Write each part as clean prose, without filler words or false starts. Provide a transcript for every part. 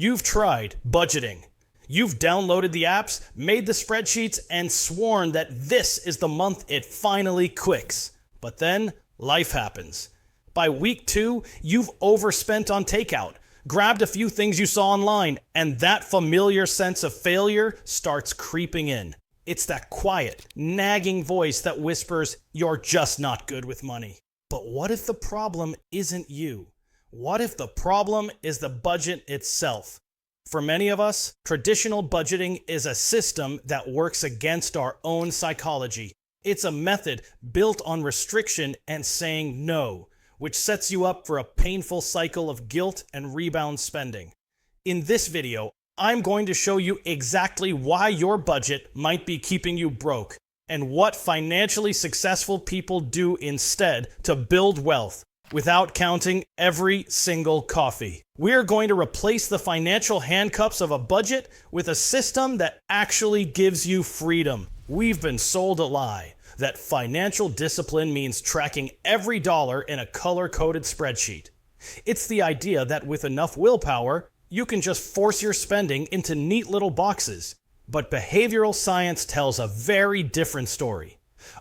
You've tried budgeting. You've downloaded the apps, made the spreadsheets, and sworn that this is the month it finally clicks. But then, life happens. By week 2, you've overspent on takeout, grabbed a few things you saw online, and that familiar sense of failure starts creeping in. It's that quiet, nagging voice that whispers, "You're just not good with money." But what if the problem isn't you? What if the problem is the budget itself? For many of us, traditional budgeting is a system that works against our own psychology. It's a method built on restriction and saying no, which sets you up for a painful cycle of guilt and rebound spending. In this video, I'm going to show you exactly why your budget might be keeping you broke and what financially successful people do instead to build wealth without counting every single coffee. We're going to replace the financial handcuffs of a budget with a system that actually gives you freedom. We've been sold a lie that financial discipline means tracking every dollar in a color-coded spreadsheet. It's the idea that with enough willpower, you can just force your spending into neat little boxes. But behavioral science tells a very different story.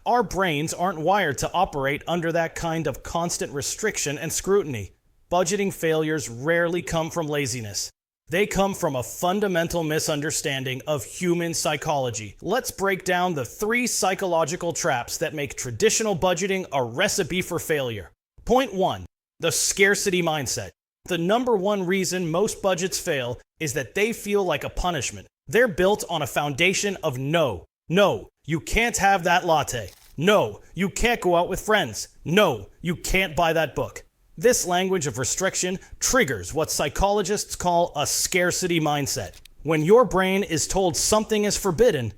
Our brains aren't wired to operate under that kind of constant restriction and scrutiny. Budgeting failures rarely come from laziness. They come from a fundamental misunderstanding of human psychology. Let's break down the 3 psychological traps that make traditional budgeting a recipe for failure. Point 1. The scarcity mindset. The number one reason most budgets fail is that they feel like a punishment. They're built on a foundation of no. No, you can't have that latte. No, you can't go out with friends. No, you can't buy that book. This language of restriction triggers what psychologists call a scarcity mindset. When your brain is told something is forbidden,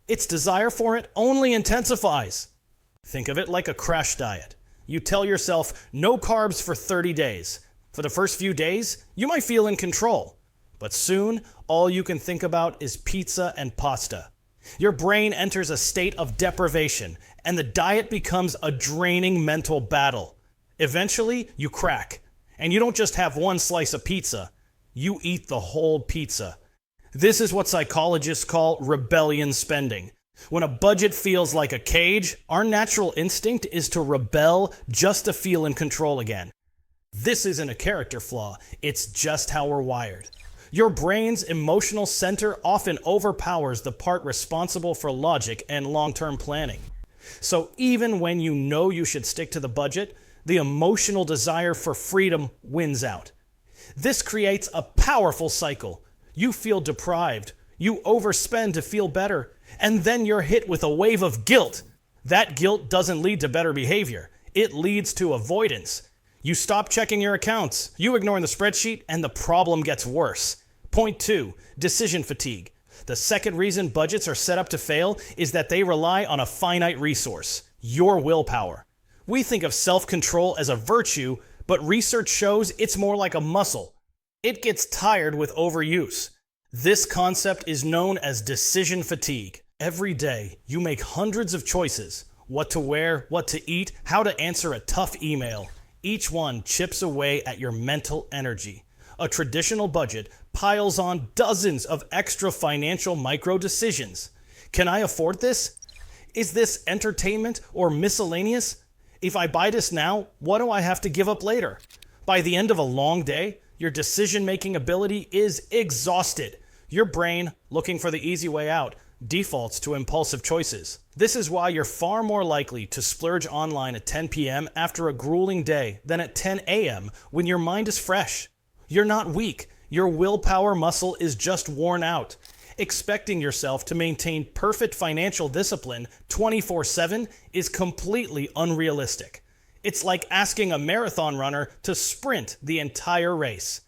its desire for it only intensifies. Think of it like a crash diet. You tell yourself no carbs for 30 days. For the first few days, you might feel in control. But soon, all you can think about is pizza and pasta. Your brain enters a state of deprivation, and the diet becomes a draining mental battle. Eventually, you crack, and you don't just have one slice of pizza, you eat the whole pizza. This is what psychologists call rebellion spending. When a budget feels like a cage, our natural instinct is to rebel just to feel in control again. This isn't a character flaw, it's just how we're wired. Your brain's emotional center often overpowers the part responsible for logic and long-term planning. So even when you know you should stick to the budget, the emotional desire for freedom wins out. This creates a powerful cycle. You feel deprived, you overspend to feel better, and then you're hit with a wave of guilt. That guilt doesn't lead to better behavior. It leads to avoidance. You stop checking your accounts, you ignore the spreadsheet, and the problem gets worse. Point 2, decision fatigue. The second reason budgets are set up to fail is that they rely on a finite resource, your willpower. We think of self-control as a virtue, but research shows it's more like a muscle. It gets tired with overuse. This concept is known as decision fatigue. Every day, you make hundreds of choices: what to wear, what to eat, how to answer a tough email. Each one chips away at your mental energy. A traditional budget piles on dozens of extra financial micro decisions. Can I afford this? Is this entertainment or miscellaneous? If I buy this now, what do I have to give up later? By the end of a long day, your decision-making ability is exhausted. Your brain, looking for the easy way out, defaults to impulsive choices. This is why you're far more likely to splurge online at 10 p.m. after a grueling day than at 10 a.m. when your mind is fresh. You're not weak. Your willpower muscle is just worn out. Expecting yourself to maintain perfect financial discipline 24/7 is completely unrealistic. It's like asking a marathon runner to sprint the entire race.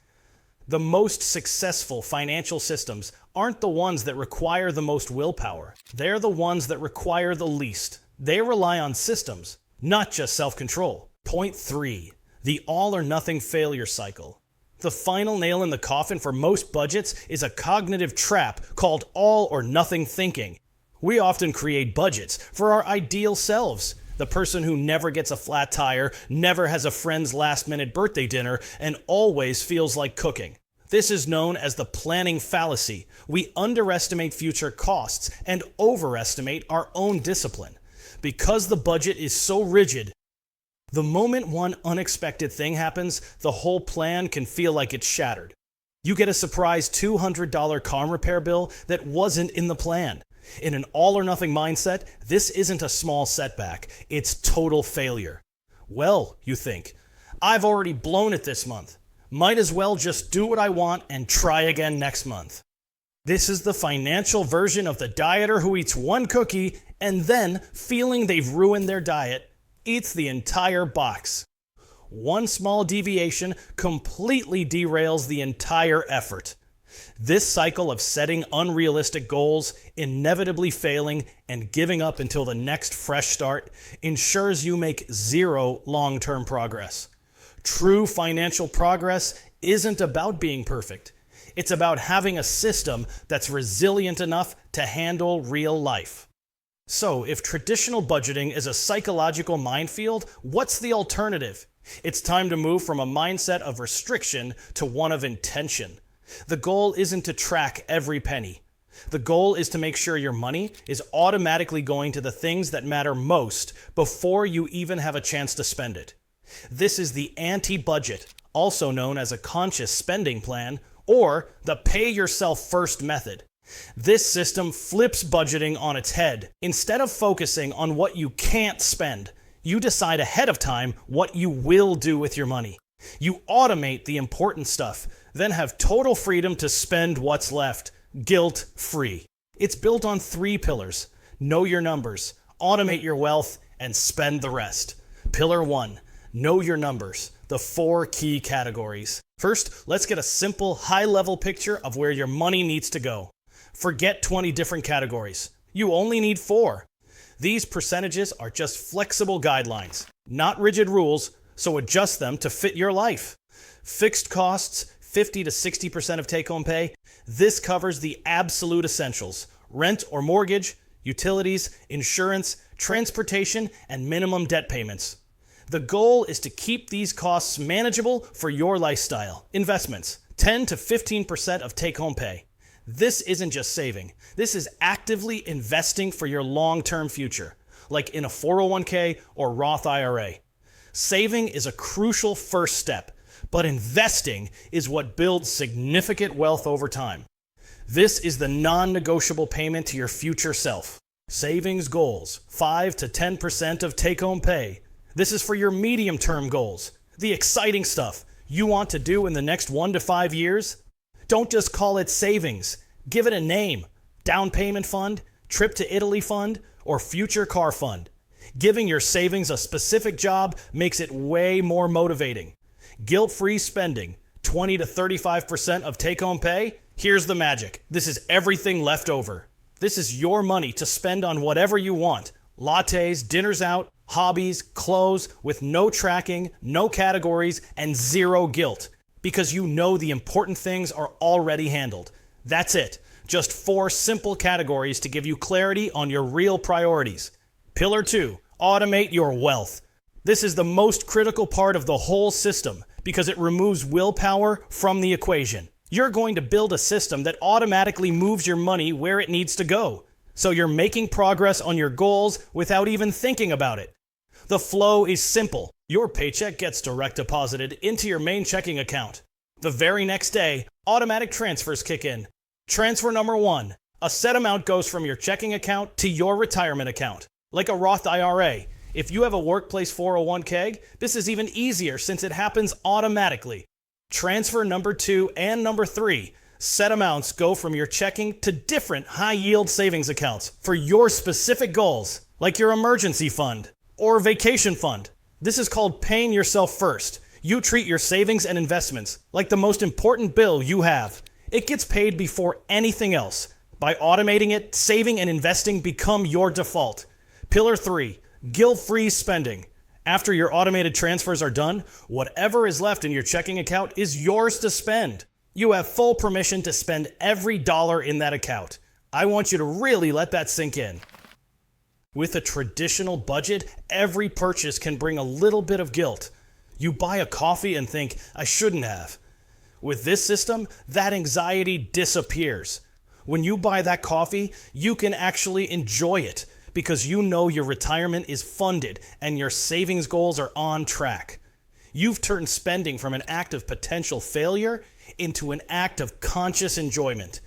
The most successful financial systems aren't the ones that require the most willpower. They're the ones that require the least. They rely on systems, not just self-control. Point 3, the all or nothing failure cycle. The final nail in the coffin for most budgets is a cognitive trap called all or nothing thinking. We often create budgets for our ideal selves. The person who never gets a flat tire, never has a friend's last-minute birthday dinner, and always feels like cooking. This is known as the planning fallacy. We underestimate future costs and overestimate our own discipline. Because the budget is so rigid, the moment one unexpected thing happens, the whole plan can feel like it's shattered. You get a surprise $200 car repair bill that wasn't in the plan. In an all-or-nothing mindset, this isn't a small setback, it's total failure. Well, you think, I've already blown it this month. Might as well just do what I want and try again next month. This is the financial version of the dieter who eats one cookie and then, feeling they've ruined their diet, eats the entire box. One small deviation completely derails the entire effort. This cycle of setting unrealistic goals, inevitably failing, and giving up until the next fresh start ensures you make zero long-term progress. True financial progress isn't about being perfect. It's about having a system that's resilient enough to handle real life. So, if traditional budgeting is a psychological minefield, what's the alternative? It's time to move from a mindset of restriction to one of intention. The goal isn't to track every penny. The goal is to make sure your money is automatically going to the things that matter most before you even have a chance to spend it. This is the anti-budget, also known as a conscious spending plan, or the pay yourself first method. This system flips budgeting on its head. Instead of focusing on what you can't spend, you decide ahead of time what you will do with your money. You automate the important stuff, then have total freedom to spend what's left, guilt-free. It's built on 3 pillars: know your numbers, automate your wealth, and spend the rest. Pillar 1, know your numbers, the 4 key categories. First, let's get a simple, high-level picture of where your money needs to go. Forget 20 different categories. You only need 4. These percentages are just flexible guidelines, not rigid rules, so adjust them to fit your life. Fixed costs, 50 to 60% of take-home pay. This covers the absolute essentials: rent or mortgage, utilities, insurance, transportation, and minimum debt payments. The goal is to keep these costs manageable for your lifestyle. Investments, 10 to 15% of take-home pay. This isn't just saving. This is actively investing for your long-term future, like in a 401k or Roth IRA. Saving is a crucial first step, but investing is what builds significant wealth over time. This is the non-negotiable payment to your future self. Savings goals, 5 to 10% of take-home pay. This is for your medium-term goals, the exciting stuff you want to do in the next 1 to 5 years. Don't just call it savings. Give it a name: down payment fund, trip to Italy fund, or future car fund. Giving your savings a specific job makes it way more motivating. Guilt-free spending, 20 to 35% of take-home pay. Here's the magic. This is everything left over. This is your money to spend on whatever you want. Lattes, dinners out, hobbies, clothes, with no tracking, no categories, and zero guilt. Because you know the important things are already handled. That's it. Just 4 simple categories to give you clarity on your real priorities. Pillar 2, automate your wealth. This is the most critical part of the whole system because it removes willpower from the equation. You're going to build a system that automatically moves your money where it needs to go. So you're making progress on your goals without even thinking about it. The flow is simple. Your paycheck gets direct deposited into your main checking account. The very next day, automatic transfers kick in. Transfer number 1. A set amount goes from your checking account to your retirement account, like a Roth IRA. If you have a workplace 401k, this is even easier since it happens automatically. Transfer number 2 and number 3. Set amounts go from your checking to different high-yield savings accounts for your specific goals, like your emergency fund or vacation fund. This is called paying yourself first. You treat your savings and investments like the most important bill you have. It gets paid before anything else. By automating it, saving and investing become your default. Pillar 3, guilt-free spending. After your automated transfers are done, whatever is left in your checking account is yours to spend. You have full permission to spend every dollar in that account. I want you to really let that sink in. With a traditional budget, every purchase can bring a little bit of guilt. You buy a coffee and think, I shouldn't have. With this system, that anxiety disappears. When you buy that coffee, you can actually enjoy it because you know your retirement is funded and your savings goals are on track. You've turned spending from an act of potential failure into an act of conscious enjoyment.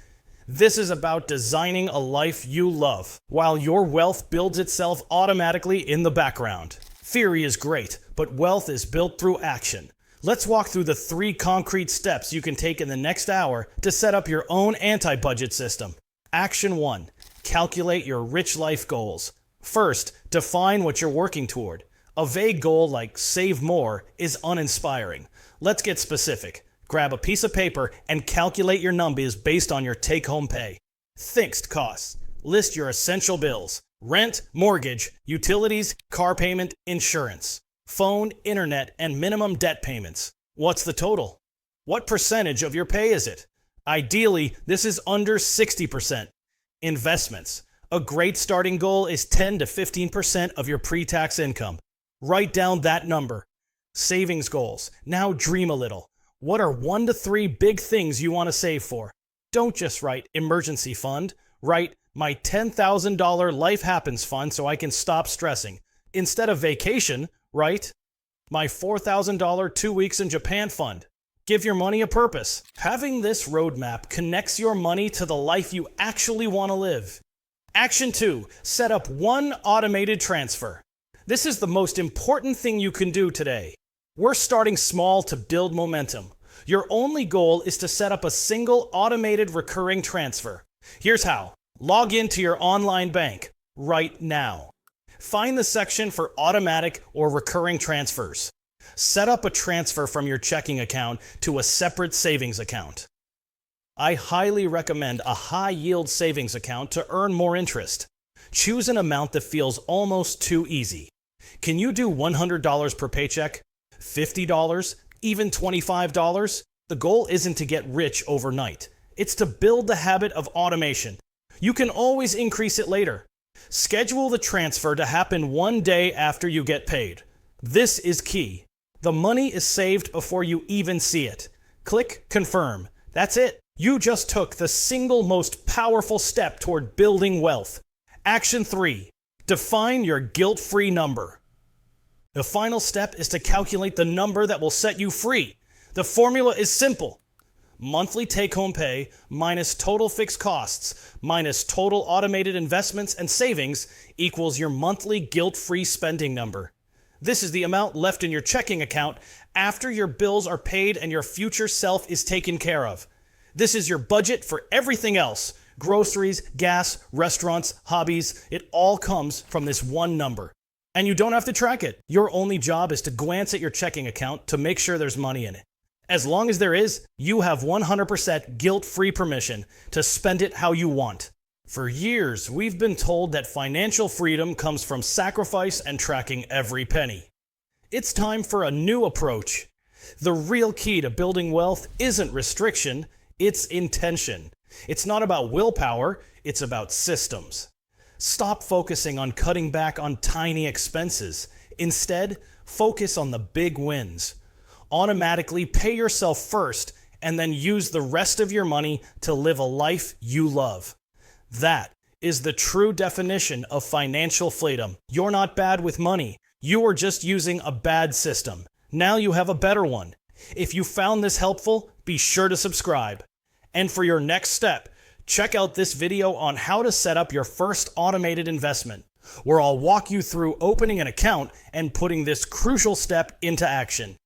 This is about designing a life you love, while your wealth builds itself automatically in the background. Theory is great, but wealth is built through action. Let's walk through the 3 concrete steps you can take in the next hour to set up your own anti-budget system. Action 1. Calculate your rich life goals. First, define what you're working toward. A vague goal like save more is uninspiring. Let's get specific. Grab a piece of paper and calculate your numbers based on your take-home pay. Fixed costs. List your essential bills. Rent, mortgage, utilities, car payment, insurance, phone, internet, and minimum debt payments. What's the total? What percentage of your pay is it? Ideally, this is under 60%. Investments. A great starting goal is 10 to 15% of your pre-tax income. Write down that number. Savings goals. Now dream a little. What are 1 to 3 big things you want to save for? Don't just write emergency fund. Write my $10,000 life happens fund so I can stop stressing. Instead of vacation, write my $4,000 2 weeks in Japan fund. Give your money a purpose. Having this roadmap connects your money to the life you actually want to live. Action 2. Set up one automated transfer. This is the most important thing you can do today. We're starting small to build momentum. Your only goal is to set up a single automated recurring transfer. Here's how. Log into your online bank right now. Find the section for automatic or recurring transfers. Set up a transfer from your checking account to a separate savings account. I highly recommend a high-yield savings account to earn more interest. Choose an amount that feels almost too easy. Can you do $100 per paycheck? $50? Even $25? The goal isn't to get rich overnight. It's to build the habit of automation. You can always increase it later. Schedule the transfer to happen 1 day after you get paid. This is key. The money is saved before you even see it. Click Confirm. That's it. You just took the single most powerful step toward building wealth. Action 3. Define your guilt-free number. The final step is to calculate the number that will set you free. The formula is simple. Monthly take-home pay minus total fixed costs minus total automated investments and savings equals your monthly guilt-free spending number. This is the amount left in your checking account after your bills are paid and your future self is taken care of. This is your budget for everything else. Groceries, gas, restaurants, hobbies, it all comes from this one number. And you don't have to track it. Your only job is to glance at your checking account to make sure there's money in it. As long as there is, you have 100% guilt-free permission to spend it how you want. For years, we've been told that financial freedom comes from sacrifice and tracking every penny. It's time for a new approach. The real key to building wealth isn't restriction, it's intention. It's not about willpower, it's about systems. Stop focusing on cutting back on tiny expenses. Instead, focus on the big wins. Automatically pay yourself first and then use the rest of your money to live a life you love. That is the true definition of financial freedom. You're not bad with money. You are just using a bad system. Now you have a better one. If you found this helpful, be sure to subscribe. And for your next step, check out this video on how to set up your first automated investment, where I'll walk you through opening an account and putting this crucial step into action.